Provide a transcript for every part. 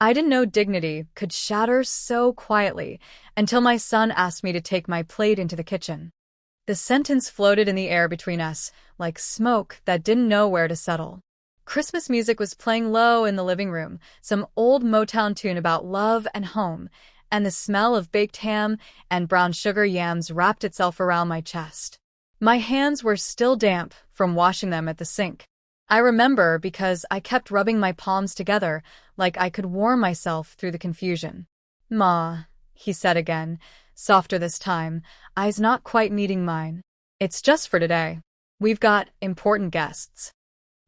I didn't know dignity could shatter so quietly until my son asked me to take my plate into the kitchen. The sentence floated in the air between us, like smoke that didn't know where to settle. Christmas music was playing low in the living room, some old Motown tune about love and home, and the smell of baked ham and brown sugar yams wrapped itself around my chest. My hands were still damp from washing them at the sink. I remember because I kept rubbing my palms together like I could warm myself through the confusion. "Ma," he said again, softer this time, eyes not quite meeting mine. "It's just for today. We've got important guests."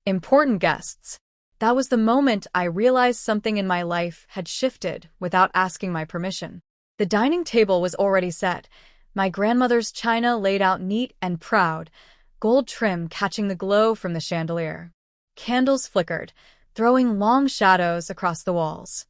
Important guests. That was the moment I realized something in my life had shifted without asking my permission. The dining table was already set, my grandmother's china laid out neat and proud, gold trim catching the glow from the chandelier. Candles flickered, throwing long shadows across the walls.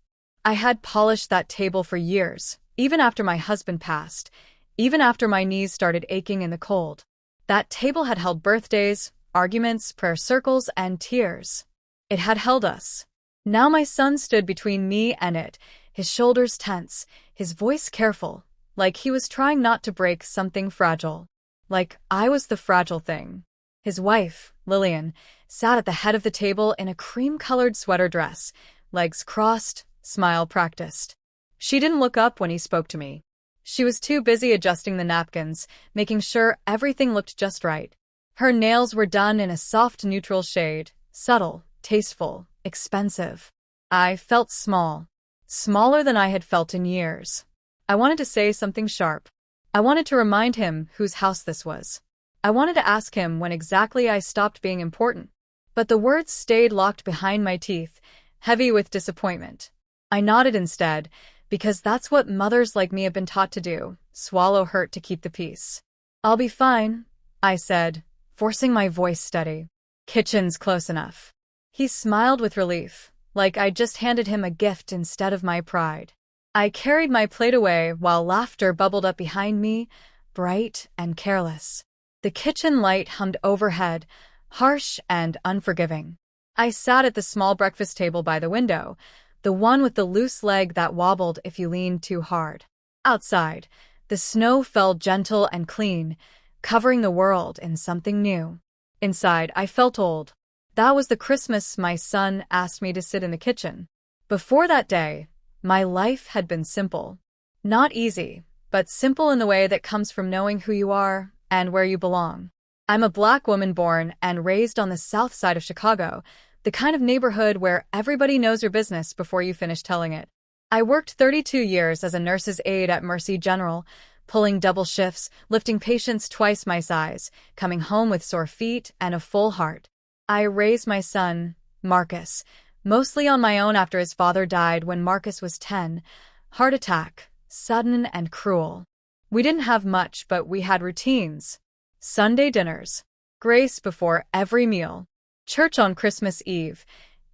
I had polished that table for years, even after my husband passed, even after my knees started aching in the cold. That table had held birthdays, arguments, prayer circles, and tears. It had held us. Now my son stood between me and it, his shoulders tense, his voice careful, like he was trying not to break something fragile. Like I was the fragile thing. His wife, Lillian, sat at the head of the table in a cream-colored sweater dress, legs crossed, smile practiced. She didn't look up when he spoke to me. She was too busy adjusting the napkins, making sure everything looked just right. Her nails were done in a soft neutral shade, subtle, tasteful, expensive. I felt small. Smaller than I had felt in years. I wanted to say something sharp. I wanted to remind him whose house this was. I wanted to ask him when exactly I stopped being important. But the words stayed locked behind my teeth, heavy with disappointment. I nodded instead, because that's what mothers like me have been taught to do, swallow hurt to keep the peace. "I'll be fine," I said, forcing my voice steady. "Kitchen's close enough." He smiled with relief, like I'd just handed him a gift instead of my pride. I carried my plate away while laughter bubbled up behind me, bright and careless. The kitchen light hummed overhead, harsh and unforgiving. I sat at the small breakfast table by the window, the one with the loose leg that wobbled if you leaned too hard. Outside, the snow fell gentle and clean, covering the world in something new. Inside, I felt old. That was the Christmas my son asked me to sit in the kitchen. Before that day, my life had been simple. Not easy, but simple in the way that comes from knowing who you are and where you belong. I'm a Black woman born and raised on the south side of Chicago, the kind of neighborhood where everybody knows your business before you finish telling it. I worked 32 years as a nurse's aide at Mercy General, pulling double shifts, lifting patients twice my size, coming home with sore feet and a full heart. I raised my son, Marcus, mostly on my own after his father died when Marcus was 10. Heart attack, sudden and cruel. We didn't have much, but we had routines. Sunday dinners, grace before every meal, church on Christmas Eve,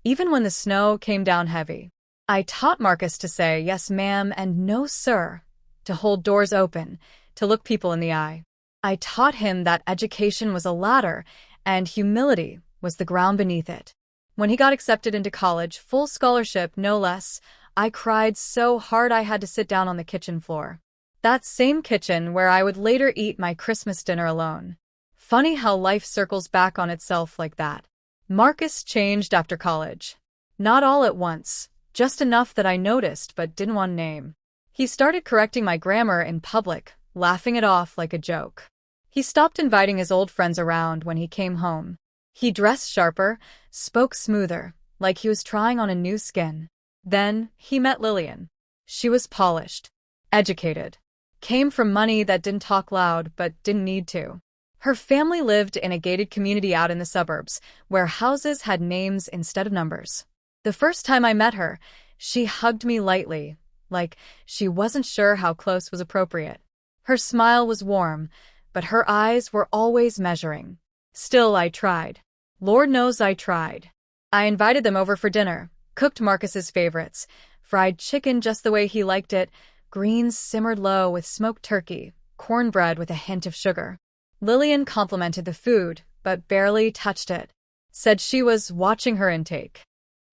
even when the snow came down heavy. I taught Marcus to say yes ma'am and no sir, to hold doors open, to look people in the eye. I taught him that education was a ladder and humility was the ground beneath it. When he got accepted into college, full scholarship no less, I cried so hard I had to sit down on the kitchen floor. That same kitchen where I would later eat my Christmas dinner alone. Funny how life circles back on itself like that. Marcus changed after college. Not all at once, just enough that I noticed but didn't want to name. He started correcting my grammar in public, laughing it off like a joke. He stopped inviting his old friends around when he came home. He dressed sharper, spoke smoother, like he was trying on a new skin. Then he met Lillian. She was polished, educated, came from money that didn't talk loud but didn't need to. Her family lived in a gated community out in the suburbs, where houses had names instead of numbers. The first time I met her, she hugged me lightly, like she wasn't sure how close was appropriate. Her smile was warm, but her eyes were always measuring. Still, I tried. Lord knows I tried. I invited them over for dinner, cooked Marcus's favorites, fried chicken just the way he liked it, greens simmered low with smoked turkey, cornbread with a hint of sugar. Lillian complimented the food, but barely touched it. Said she was watching her intake.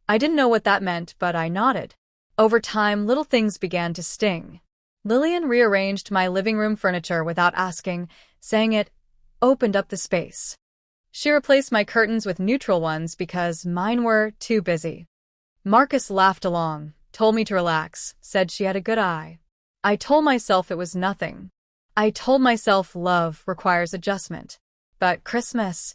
I didn't know what that meant, but I nodded. Over time, little things began to sting. Lillian rearranged my living room furniture without asking, saying it opened up the space. She replaced my curtains with neutral ones because mine were too busy. Marcus laughed along, told me to relax, said she had a good eye. I told myself it was nothing. I told myself love requires adjustment. But Christmas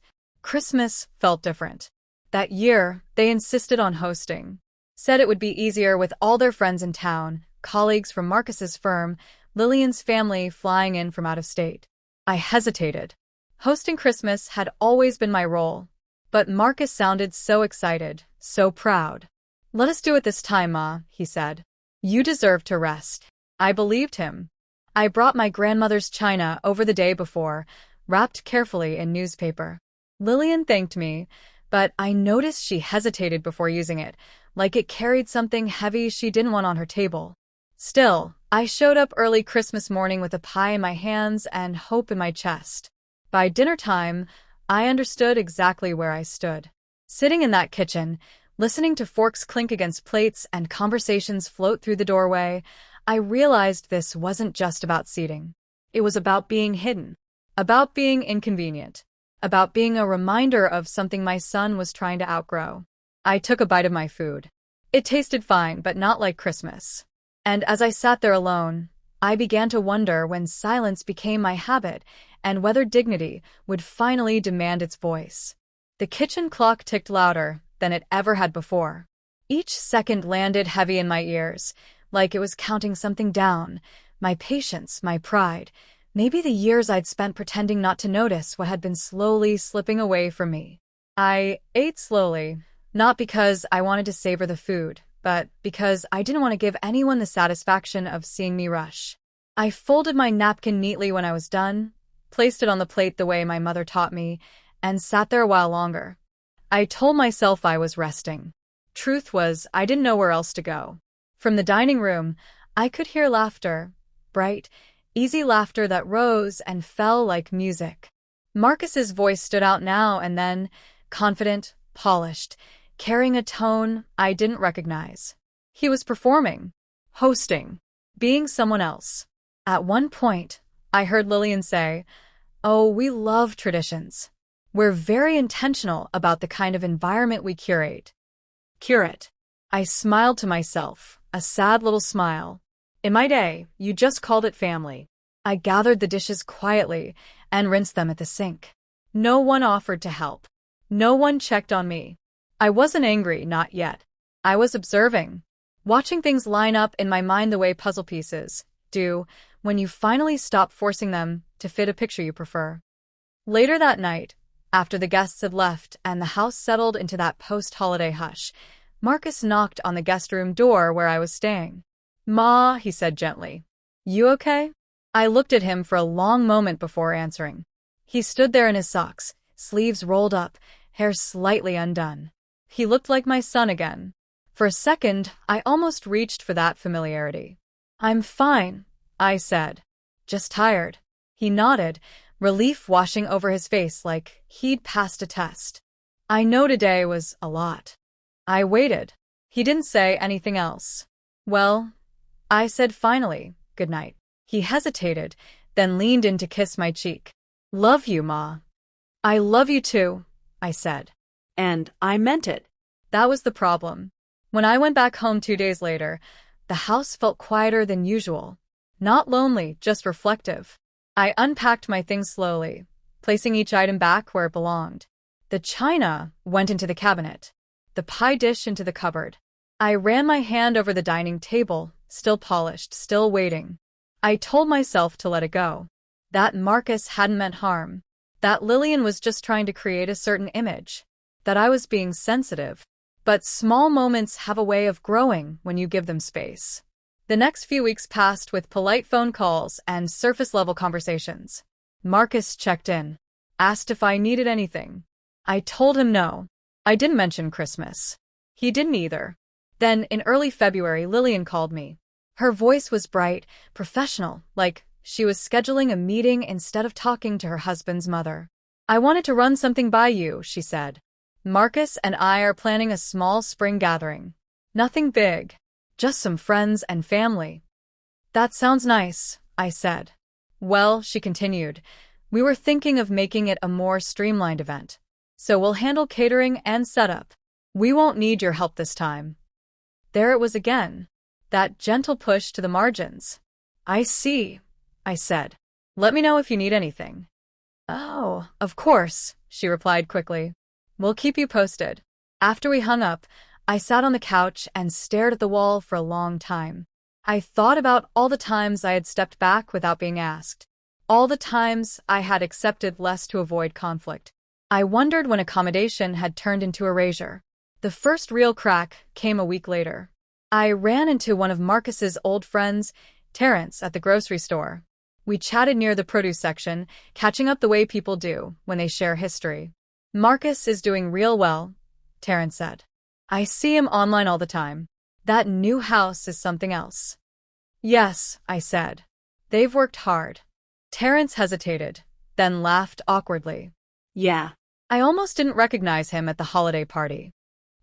felt different. That year, they insisted on hosting. Said it would be easier with all their friends in town, colleagues from Marcus's firm, Lillian's family flying in from out of state. I hesitated. Hosting Christmas had always been my role. But Marcus sounded so excited, so proud. "Let us do it this time, Ma," he said. "You deserve to rest." I believed him. I brought my grandmother's china over the day before, wrapped carefully in newspaper. Lillian thanked me, but I noticed she hesitated before using it, like it carried something heavy she didn't want on her table. Still, I showed up early Christmas morning with a pie in my hands and hope in my chest. By dinner time, I understood exactly where I stood. Sitting in that kitchen, listening to forks clink against plates and conversations float through the doorway, I realized this wasn't just about seating. It was about being hidden, about being inconvenient, about being a reminder of something my son was trying to outgrow. I took a bite of my food. It tasted fine, but not like Christmas. And as I sat there alone, I began to wonder when silence became my habit and whether dignity would finally demand its voice. The kitchen clock ticked louder than it ever had before. Each second landed heavy in my ears, like it was counting something down, my patience, my pride, maybe the years I'd spent pretending not to notice what had been slowly slipping away from me. I ate slowly, not because I wanted to savor the food, but because I didn't want to give anyone the satisfaction of seeing me rush. I folded my napkin neatly when I was done, placed it on the plate the way my mother taught me, and sat there a while longer. I told myself I was resting. Truth was, I didn't know where else to go. From the dining room, I could hear laughter, bright, easy laughter that rose and fell like music. Marcus's voice stood out now and then, confident, polished, carrying a tone I didn't recognize. He was performing, hosting, being someone else. At one point, I heard Lillian say, "Oh, we love traditions. We're very intentional about the kind of environment we curate." Curate. I smiled to myself, a sad little smile. In my day, you just called it family. I gathered the dishes quietly and rinsed them at the sink. No one offered to help. No one checked on me. I wasn't angry, not yet. I was observing, watching things line up in my mind the way puzzle pieces do when you finally stop forcing them to fit a picture you prefer. Later that night, after the guests had left and the house settled into that post-holiday hush, Marcus knocked on the guest room door where I was staying. "Ma," he said gently. "You okay?" I looked at him for a long moment before answering. He stood there in his socks, sleeves rolled up, hair slightly undone. He looked like my son again. For a second, I almost reached for that familiarity. "I'm fine," I said. "Just tired." He nodded, relief washing over his face like he'd passed a test. "I know today was a lot." I waited. He didn't say anything else. "Well," I said finally, "good night." He hesitated, then leaned in to kiss my cheek. "Love you, Ma." "I love you too," I said. And I meant it. That was the problem. When I went back home 2 days later, the house felt quieter than usual. Not lonely, just reflective. I unpacked my things slowly, placing each item back where it belonged. The china went into the cabinet, the pie dish into the cupboard. I ran my hand over the dining table, still polished, still waiting. I told myself to let it go. That Marcus hadn't meant harm. That Lillian was just trying to create a certain image. That I was being sensitive. But small moments have a way of growing when you give them space. The next few weeks passed with polite phone calls and surface-level conversations. Marcus checked in, asked if I needed anything. I told him no. I didn't mention Christmas. He didn't either. Then, in early February, Lillian called me. Her voice was bright, professional, like she was scheduling a meeting instead of talking to her husband's mother. "I wanted to run something by you," she said. "Marcus and I are planning a small spring gathering. Nothing big. Just some friends and family. That sounds nice, I said. Well, she continued, we were thinking of making it a more streamlined event. So we'll handle catering and setup. We won't need your help this time. There it was again. That gentle push to the margins. I see, I said. Let me know if you need anything. Oh, of course, she replied quickly. We'll keep you posted. After we hung up, I sat on the couch and stared at the wall for a long time. I thought about all the times I had stepped back without being asked. All the times I had accepted less to avoid conflict. I wondered when accommodation had turned into erasure. The first real crack came a week later. I ran into one of Marcus's old friends, Terrence, at the grocery store. We chatted near the produce section, catching up the way people do when they share history. Marcus is doing real well, Terrence said. I see him online all the time. That new house is something else. Yes, I said. They've worked hard. Terrence hesitated, then laughed awkwardly. Yeah. I almost didn't recognize him at the holiday party.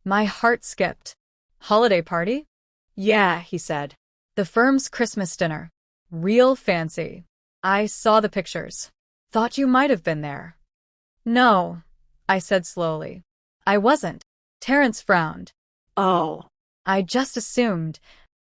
My heart skipped. Holiday party? Yeah, he said. The firm's Christmas dinner. Real fancy. I saw the pictures. Thought you might have been there. No, I said slowly. I wasn't. Terrence frowned. Oh. I just assumed.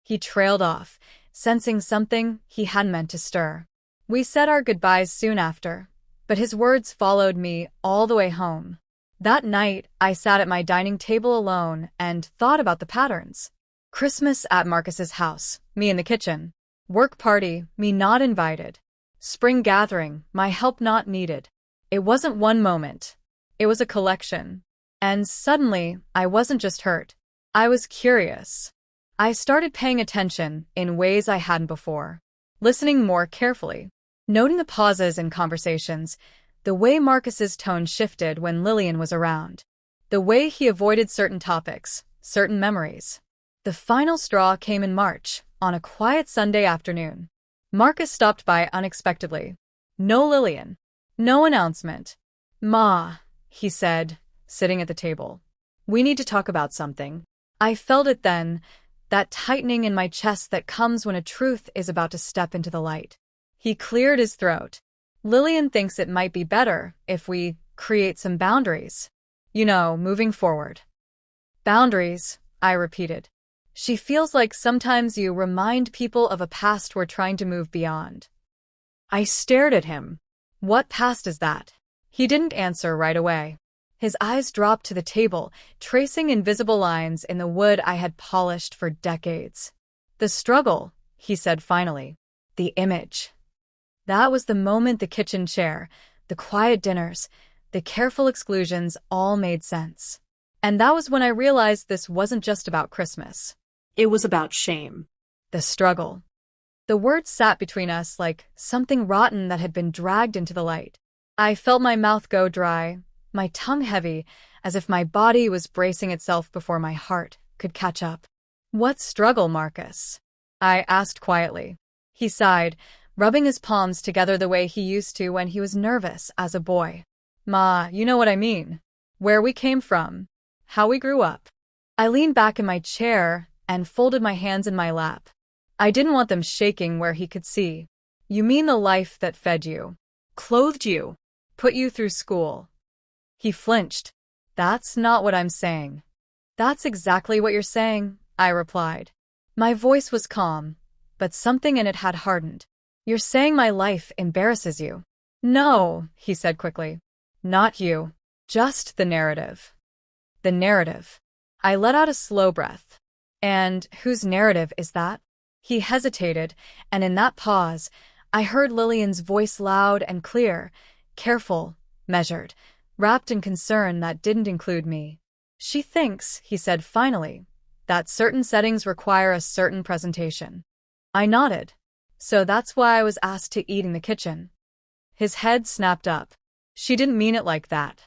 He trailed off, sensing something he hadn't meant to stir. We said our goodbyes soon after, but his words followed me all the way home. That night, I sat at my dining table alone and thought about the patterns. Christmas at Marcus's house, me in the kitchen. Work party, me not invited. Spring gathering, my help not needed. It wasn't one moment. It was a collection. And suddenly, I wasn't just hurt. I was curious. I started paying attention in ways I hadn't before. Listening more carefully. Noting the pauses in conversations. The way Marcus's tone shifted when Lillian was around. The way he avoided certain topics, certain memories. The final straw came in March, on a quiet Sunday afternoon. Marcus stopped by unexpectedly. No Lillian. No announcement. Ma, he said, sitting at the table. We need to talk about something. I felt it then, that tightening in my chest that comes when a truth is about to step into the light. He cleared his throat. Lillian thinks it might be better if we create some boundaries. You know, moving forward. Boundaries, I repeated. She feels like sometimes you remind people of a past we're trying to move beyond. I stared at him. What past is that? He didn't answer right away. His eyes dropped to the table, tracing invisible lines in the wood I had polished for decades. The struggle, he said finally. The image. That was the moment the kitchen chair, the quiet dinners, the careful exclusions all made sense. And that was when I realized this wasn't just about Christmas. It was about shame. The struggle. The words sat between us like something rotten that had been dragged into the light. I felt my mouth go dry, my tongue heavy, as if my body was bracing itself before my heart could catch up. What struggle, Marcus? I asked quietly. He sighed, rubbing his palms together the way he used to when he was nervous as a boy. Ma, you know what I mean. Where we came from. How we grew up. I leaned back in my chair and folded my hands in my lap. I didn't want them shaking where he could see. You mean the life that fed you, clothed you, put you through school. He flinched. That's not what I'm saying. That's exactly what you're saying, I replied. My voice was calm, but something in it had hardened. You're saying my life embarrasses you. No, he said quickly. Not you. Just the narrative. The narrative. I let out a slow breath. And whose narrative is that? He hesitated, and in that pause, I heard Lillian's voice loud and clear, careful, measured, wrapped in concern that didn't include me. She thinks, he said finally, that certain settings require a certain presentation. I nodded. So that's why I was asked to eat in the kitchen. His head snapped up. She didn't mean it like that.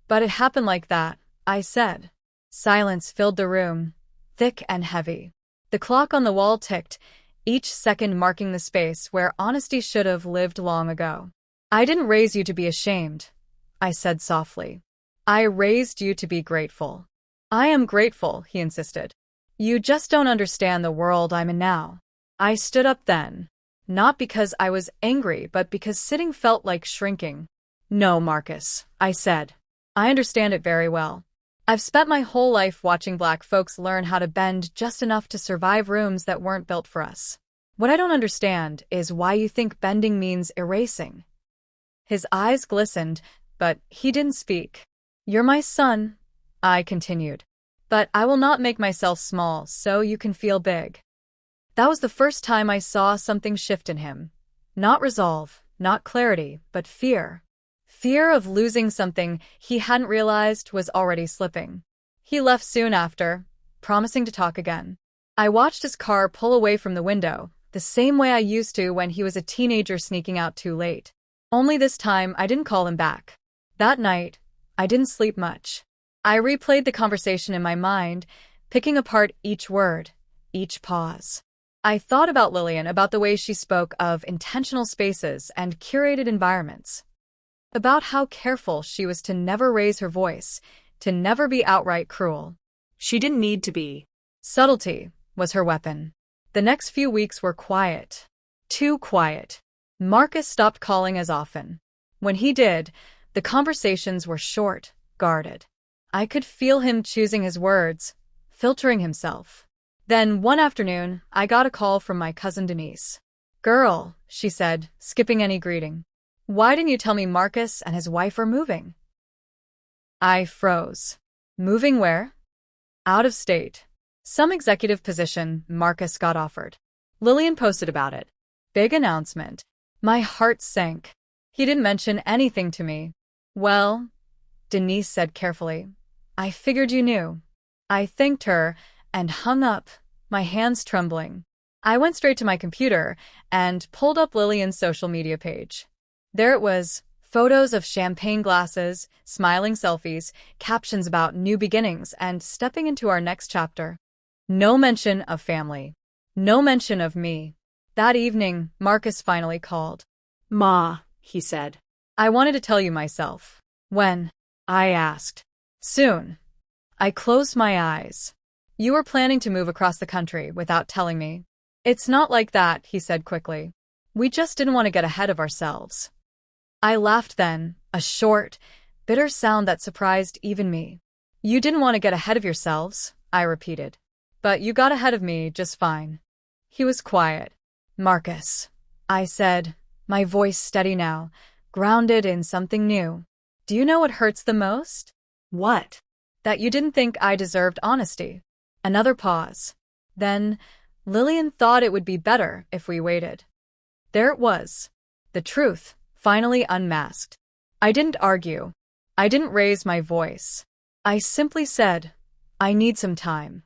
But it happened like that, I said. Silence filled the room, thick and heavy. The clock on the wall ticked, each second marking the space where honesty should have lived long ago. I didn't raise you to be ashamed, I said softly. I raised you to be grateful. I am grateful, he insisted. You just don't understand the world I'm in now. I stood up then. Not because I was angry, but because sitting felt like shrinking. No, Marcus, I said. I understand it very well. I've spent my whole life watching black folks learn how to bend just enough to survive rooms that weren't built for us. What I don't understand is why you think bending means erasing. His eyes glistened, but he didn't speak. You're my son, I continued. But I will not make myself small so you can feel big. That was the first time I saw something shift in him. Not resolve, not clarity, but fear. Fear of losing something he hadn't realized was already slipping. He left soon after, promising to talk again. I watched his car pull away from the window, the same way I used to when he was a teenager sneaking out too late. Only this time I didn't call him back. That night, I didn't sleep much. I replayed the conversation in my mind, picking apart each word, each pause. I thought about Lillian, about the way she spoke of intentional spaces and curated environments. About how careful she was to never raise her voice, to never be outright cruel. She didn't need to be. Subtlety was her weapon. The next few weeks were quiet. Too quiet. Marcus stopped calling as often. When he did, the conversations were short, guarded. I could feel him choosing his words, filtering himself. Then, one afternoon, I got a call from my cousin Denise. "Girl," she said, skipping any greeting. "Why didn't you tell me Marcus and his wife are moving?" I froze. Moving where? Out of state. Some executive position Marcus got offered. Lillian posted about it. Big announcement. My heart sank. He didn't mention anything to me. "Well," Denise said carefully, "I figured you knew." I thanked her and hung up, my hands trembling. I went straight to my computer and pulled up Lillian's social media page. There it was, photos of champagne glasses, smiling selfies, captions about new beginnings and stepping into our next chapter. No mention of family. No mention of me. That evening, Marcus finally called. "Ma," he said. "I wanted to tell you myself." "When?" I asked. "Soon." I closed my eyes. "You were planning to move across the country without telling me." "It's not like that," he said quickly. "We just didn't want to get ahead of ourselves." I laughed then, a short, bitter sound that surprised even me. "You didn't want to get ahead of yourselves," I repeated. "But you got ahead of me just fine." He was quiet. "Marcus," I said, my voice steady now, grounded in something new. "Do you know what hurts the most?" "What?" "That you didn't think I deserved honesty." Another pause. Then, Lillian thought it would be better if we waited. There it was. The truth, finally unmasked. I didn't argue. I didn't raise my voice. I simply said, "I need some time."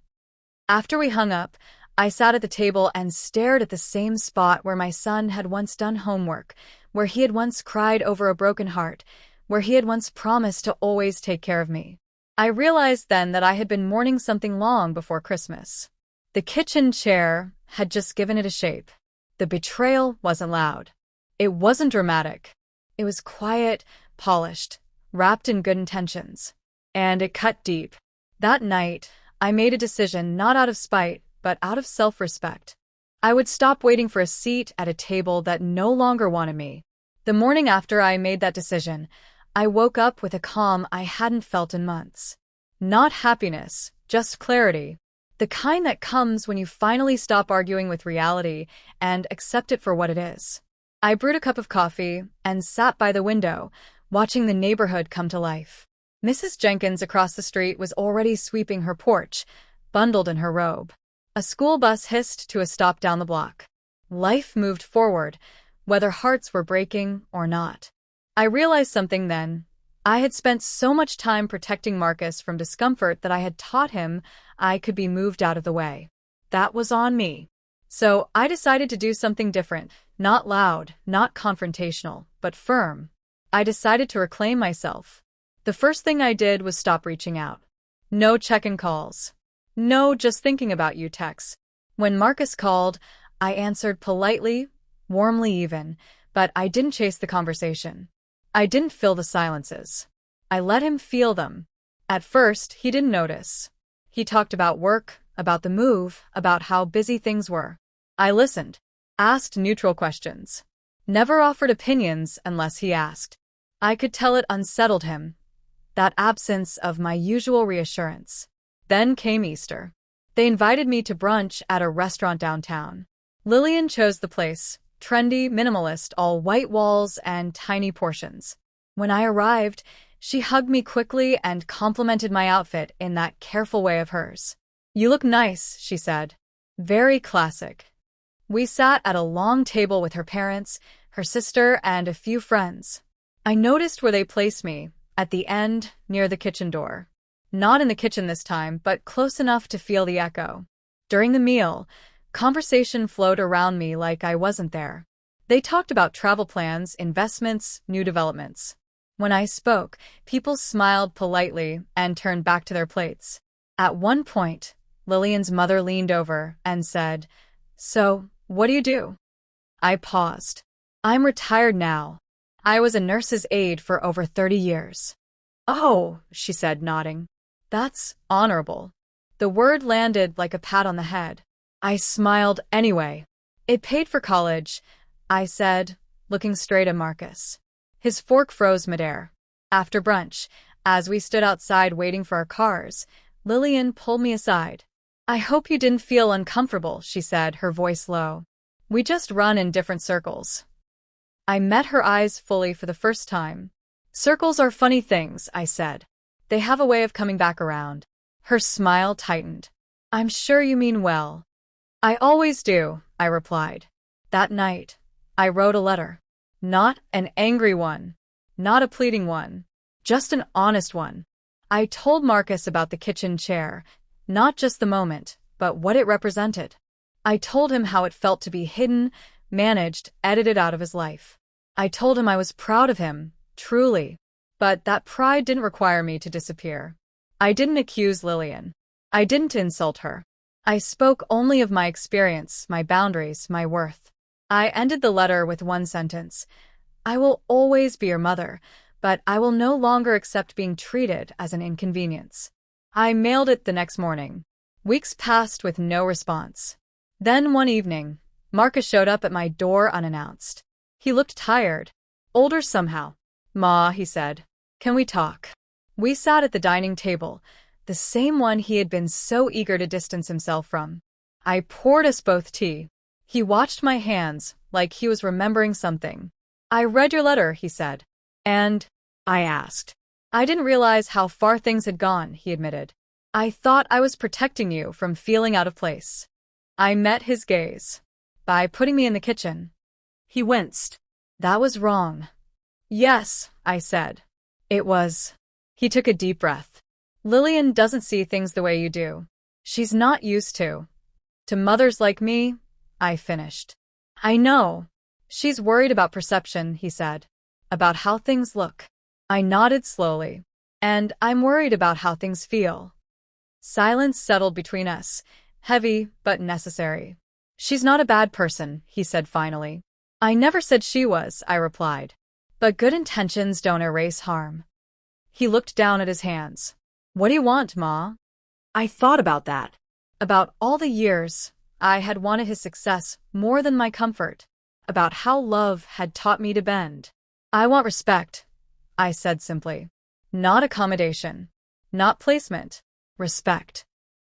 After we hung up, I sat at the table and stared at the same spot where my son had once done homework, where he had once cried over a broken heart, where he had once promised to always take care of me. I realized then that I had been mourning something long before Christmas. The kitchen chair had just given it a shape. The betrayal wasn't loud. It wasn't dramatic. It was quiet, polished, wrapped in good intentions. And it cut deep. That night, I made a decision not out of spite, but out of self-respect. I would stop waiting for a seat at a table that no longer wanted me. The morning after I made that decision, I woke up with a calm I hadn't felt in months. Not happiness, just clarity. The kind that comes when you finally stop arguing with reality and accept it for what it is. I brewed a cup of coffee and sat by the window, watching the neighborhood come to life. Mrs. Jenkins across the street was already sweeping her porch, bundled in her robe. A school bus hissed to a stop down the block. Life moved forward, whether hearts were breaking or not. I realized something then. I had spent so much time protecting Marcus from discomfort that I had taught him I could be moved out of the way. That was on me. So I decided to do something different, not loud, not confrontational, but firm. I decided to reclaim myself. The first thing I did was stop reaching out. No check-in calls. No just thinking about you texts. When Marcus called, I answered politely, warmly even, but I didn't chase the conversation. I didn't fill the silences. I let him feel them. At first, he didn't notice. He talked about work, about the move, about how busy things were. I listened, asked neutral questions, never offered opinions unless he asked. I could tell it unsettled him, that absence of my usual reassurance. Then came Easter. They invited me to brunch at a restaurant downtown. Lillian chose the place, trendy, minimalist, all white walls and tiny portions. When I arrived, she hugged me quickly and complimented my outfit in that careful way of hers. "You look nice," she said. Very classic. We sat at a long table with her parents, her sister, and a few friends. I noticed where they placed me, at the end, near the kitchen door. Not in the kitchen this time, but close enough to feel the echo. During the meal, conversation flowed around me like I wasn't there. They talked about travel plans, investments, new developments. When I spoke, people smiled politely and turned back to their plates. At one point, Lillian's mother leaned over and said, "So, what do you do?" I paused. "I'm retired now. I was a nurse's aide for over 30 years. "Oh," she said, nodding. "That's honorable." The word landed like a pat on the head. I smiled anyway. "It paid for college," I said, looking straight at Marcus. His fork froze midair. After brunch, as we stood outside waiting for our cars, Lillian pulled me aside. "I hope you didn't feel uncomfortable," she said, her voice low. "We just run in different circles." I met her eyes fully for the first time. "Circles are funny things," I said. "They have a way of coming back around." Her smile tightened. "I'm sure you mean well." "I always do," I replied. That night, I wrote a letter. Not an angry one. Not a pleading one. Just an honest one. I told Marcus about the kitchen chair, not just the moment, but what it represented. I told him how it felt to be hidden, managed, edited out of his life. I told him I was proud of him, truly. But that pride didn't require me to disappear. I didn't accuse Lillian. I didn't insult her. I spoke only of my experience, my boundaries, my worth. I ended the letter with one sentence. "I will always be your mother, but I will no longer accept being treated as an inconvenience." I mailed it the next morning. Weeks passed with no response. Then one evening, Marcus showed up at my door unannounced. He looked tired, older somehow. "Ma," he said, "can we talk?" We sat at the dining table, the same one he had been so eager to distance himself from. I poured us both tea. He watched my hands like he was remembering something. "I read your letter," he said. "And?" I asked. "I didn't realize how far things had gone," he admitted. "I thought I was protecting you from feeling out of place." I met his gaze. "By putting me in the kitchen." He winced. "That was wrong." "Yes," I said. "It was." He took a deep breath. "Lillian doesn't see things the way you do. She's not used to mothers like me," I finished. "I know. She's worried about perception," he said. "About how things look." I nodded slowly. "And I'm worried about how things feel." Silence settled between us, heavy but necessary. "She's not a bad person," he said finally. "I never said she was," I replied. "But good intentions don't erase harm." He looked down at his hands. "What do you want, Ma?" I thought about that. About all the years I had wanted his success more than my comfort. About how love had taught me to bend. "I want respect," I said simply. "Not accommodation. Not placement. Respect."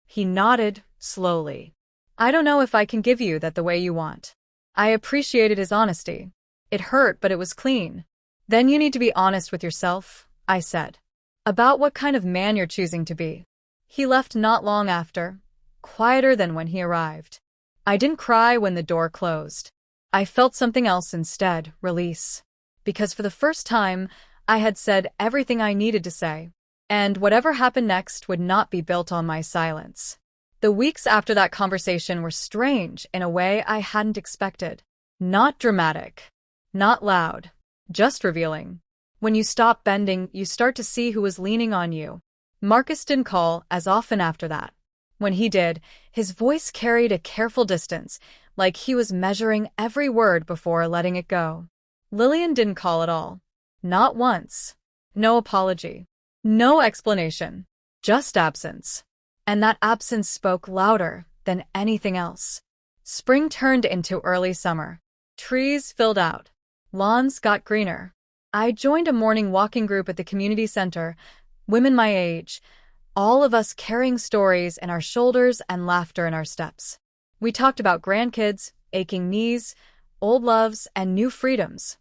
He nodded, slowly. "I don't know if I can give you that the way you want." I appreciated his honesty. It hurt, but it was clean. "Then you need to be honest with yourself," I said. "About what kind of man you're choosing to be." He left not long after, quieter than when he arrived. I didn't cry when the door closed. I felt something else instead, release. Because for the first time, I had said everything I needed to say. And whatever happened next would not be built on my silence. The weeks after that conversation were strange in a way I hadn't expected. Not dramatic. Not loud. Just revealing. When you stop bending, you start to see who was leaning on you. Marcus didn't call as often after that. When he did, his voice carried a careful distance, like he was measuring every word before letting it go. Lillian didn't call at all. Not once. No apology. No explanation. Just absence. And that absence spoke louder than anything else. Spring turned into early summer. Trees filled out. Lawns got greener. I joined a morning walking group at the community center, women my age, all of us carrying stories in our shoulders and laughter in our steps. We talked about grandkids, aching knees, old loves, and new freedoms.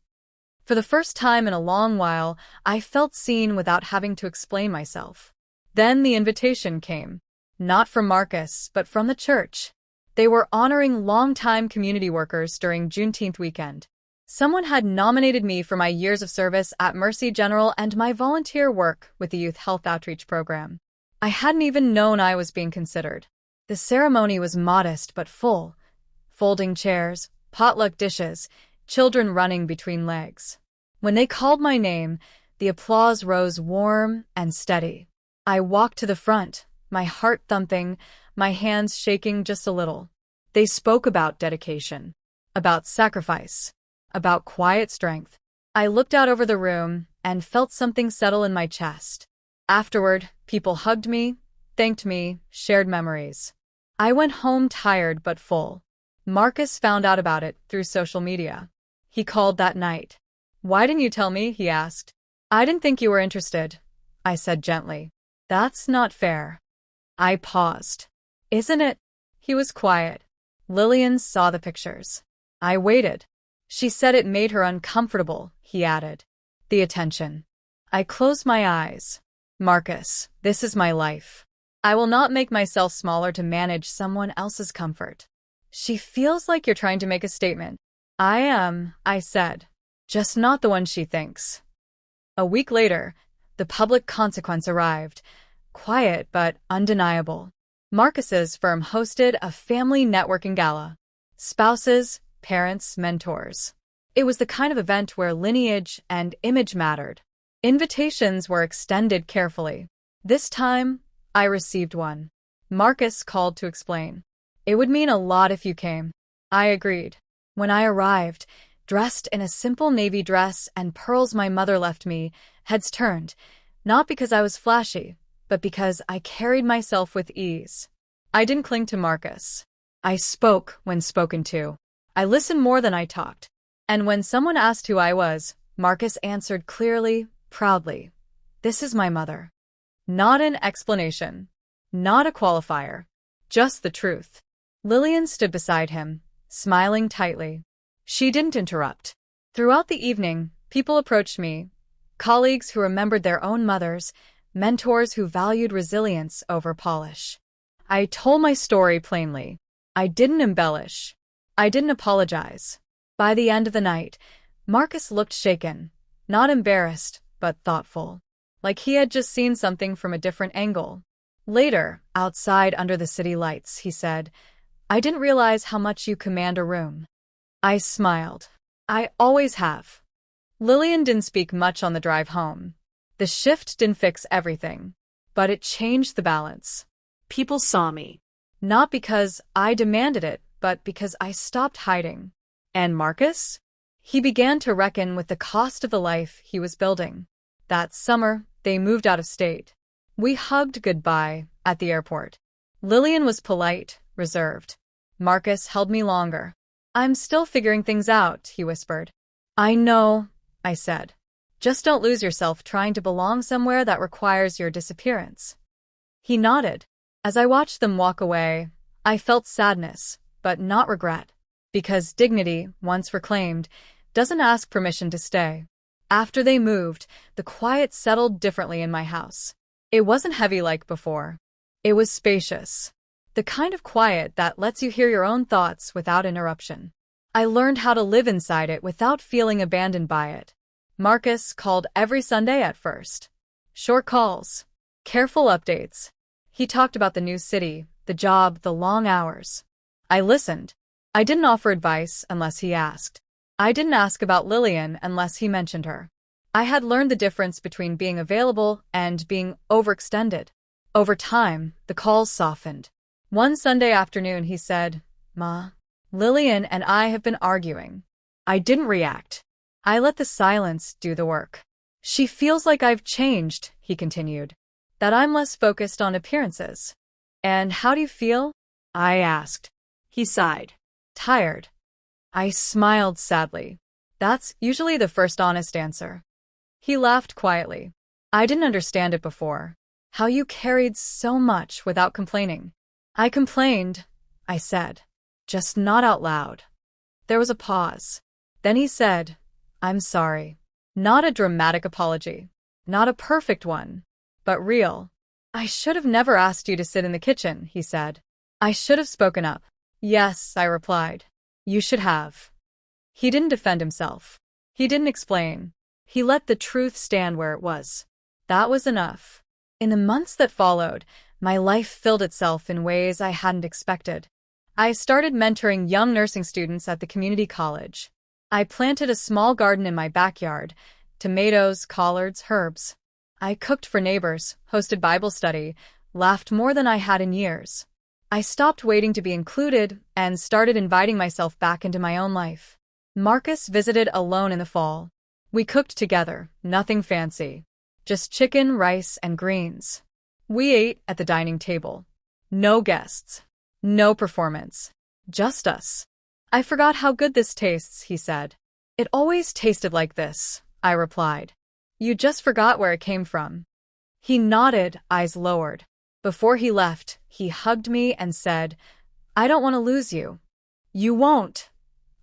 For the first time in a long while, I felt seen without having to explain myself. Then the invitation came. Not from Marcus, but from the church. They were honoring longtime community workers during Juneteenth weekend. Someone had nominated me for my years of service at Mercy General and my volunteer work with the Youth Health Outreach Program. I hadn't even known I was being considered. The ceremony was modest but full. Folding chairs, potluck dishes, children running between legs. When they called my name, the applause rose warm and steady. I walked to the front, my heart thumping, my hands shaking just a little. They spoke about dedication, about sacrifice, about quiet strength. I looked out over the room and felt something settle in my chest. Afterward, people hugged me, thanked me, shared memories. I went home tired but full. Marcus found out about it through social media. He called that night. "Why didn't you tell me?" he asked. "I didn't think you were interested," I said gently. "That's not fair." I paused. "Isn't it?" He was quiet. Lillian saw the pictures. I waited. "She said it made her uncomfortable," he added. "The attention." I closed my eyes. "Marcus, this is my life. I will not make myself smaller to manage someone else's comfort." "She feels like you're trying to make a statement." "I am," I said. "Just not the one she thinks." A week later, the public consequence arrived. Quiet but undeniable. Marcus's firm hosted a family networking gala. Spouses, parents, mentors. It was the kind of event where lineage and image mattered. Invitations were extended carefully. This time, I received one. Marcus called to explain. "It would mean a lot if you came." I agreed. When I arrived, dressed in a simple navy dress and pearls my mother left me, heads turned, not because I was flashy, but because I carried myself with ease. I didn't cling to Marcus. I spoke when spoken to. I listened more than I talked. And when someone asked who I was, Marcus answered clearly, proudly. "This is my mother." Not an explanation. Not a qualifier. Just the truth. Lillian stood beside him, smiling tightly. She didn't interrupt. Throughout the evening, people approached me, colleagues who remembered their own mothers, mentors who valued resilience over polish. I told my story plainly. I didn't embellish. I didn't apologize. By the end of the night, Marcus looked shaken, not embarrassed, but thoughtful, like he had just seen something from a different angle. Later, outside under the city lights, he said, "I didn't realize how much you command a room." I smiled. I always have. Lillian didn't speak much on the drive home. The shift didn't fix everything, but it changed the balance. People saw me. Not because I demanded it, but because I stopped hiding. And Marcus? He began to reckon with the cost of the life he was building. That summer, they moved out of state. We hugged goodbye at the airport. Lillian was polite, reserved. Marcus held me longer. "I'm still figuring things out," he whispered. "I know," I said. "Just don't lose yourself trying to belong somewhere that requires your disappearance." He nodded. As I watched them walk away, I felt sadness, but not regret. Because dignity, once reclaimed, doesn't ask permission to stay. After they moved, the quiet settled differently in my house. It wasn't heavy like before. It was spacious. The kind of quiet that lets you hear your own thoughts without interruption. I learned how to live inside it without feeling abandoned by it. Marcus called every Sunday at first. Short calls. Careful updates. He talked about the new city, the job, the long hours. I listened. I didn't offer advice unless he asked. I didn't ask about Lillian unless he mentioned her. I had learned the difference between being available and being overextended. Over time, the calls softened. One Sunday afternoon he said, "Ma, Lillian and I have been arguing." I didn't react. I let the silence do the work. "She feels like I've changed," he continued. "That I'm less focused on appearances." And how do you feel? I asked. He sighed. Tired. I smiled sadly. That's usually the first honest answer. He laughed quietly. I didn't understand it before. How you carried so much without complaining. I complained, I said, just not out loud. There was a pause. Then he said, I'm sorry. Not a dramatic apology. Not a perfect one. But real. I should have never asked you to sit in the kitchen, he said. I should have spoken up. Yes, I replied. You should have. He didn't defend himself. He didn't explain. He let the truth stand where it was. That was enough. In the months that followed, my life filled itself in ways I hadn't expected. I started mentoring young nursing students at the community college. I planted a small garden in my backyard, tomatoes, collards, herbs. I cooked for neighbors, hosted Bible study, laughed more than I had in years. I stopped waiting to be included and started inviting myself back into my own life. Marcus visited alone in the fall. We cooked together, nothing fancy. Just chicken, rice, and greens. We ate at the dining table. No guests. No performance. Just us. I forgot how good this tastes, he said. It always tasted like this, I replied. You just forgot where it came from. He nodded, eyes lowered. Before he left, he hugged me and said, I don't want to lose you. You won't,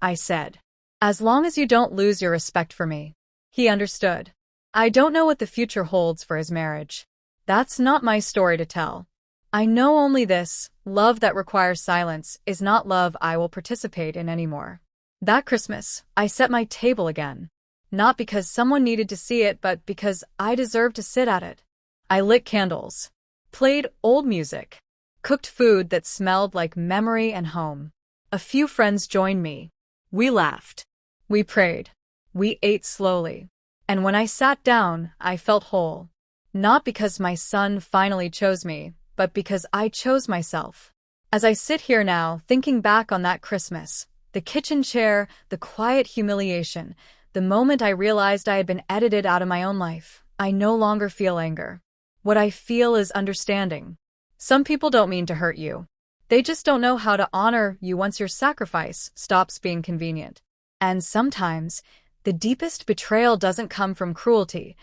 I said. As long as you don't lose your respect for me. He understood. I don't know what the future holds for his marriage. That's not my story to tell. I know only this: love that requires silence is not love I will participate in anymore. That Christmas, I set my table again. Not because someone needed to see it, but because I deserved to sit at it. I lit candles, played old music, cooked food that smelled like memory and home. A few friends joined me. We laughed. We prayed. We ate slowly. And when I sat down, I felt whole. Not because my son finally chose me, but because I chose myself. As I sit here now, thinking back on that Christmas, the kitchen chair, the quiet humiliation, the moment I realized I had been edited out of my own life, I no longer feel anger. What I feel is understanding. Some people don't mean to hurt you. They just don't know how to honor you once your sacrifice stops being convenient. And sometimes, the deepest betrayal doesn't come from cruelty.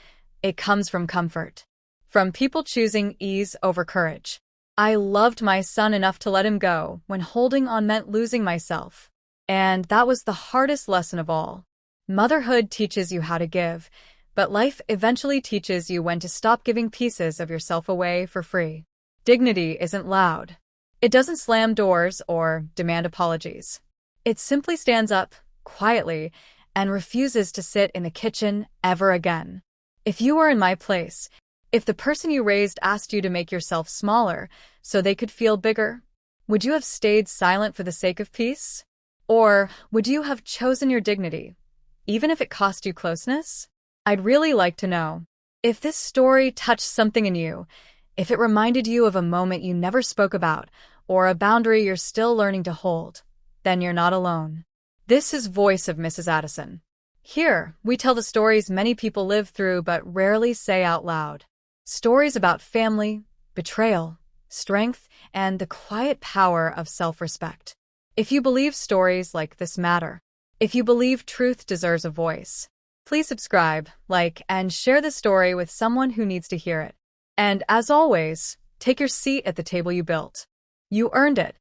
It comes from comfort. From people choosing ease over courage. I loved my son enough to let him go when holding on meant losing myself. And that was the hardest lesson of all. Motherhood teaches you how to give, but life eventually teaches you when to stop giving pieces of yourself away for free. Dignity isn't loud. It doesn't slam doors or demand apologies. It simply stands up, quietly, and refuses to sit in the kitchen ever again. If you were in my place, if the person you raised asked you to make yourself smaller so they could feel bigger, would you have stayed silent for the sake of peace? Or would you have chosen your dignity, even if it cost you closeness? I'd really like to know. If this story touched something in you, if it reminded you of a moment you never spoke about, or a boundary you're still learning to hold, then you're not alone. This is Voice of Mrs. Addison. Here, we tell the stories many people live through but rarely say out loud. Stories about family, betrayal, strength, and the quiet power of self-respect. If you believe stories like this matter, if you believe truth deserves a voice, please subscribe, like, and share the story with someone who needs to hear it. And as always, take your seat at the table you built. You earned it.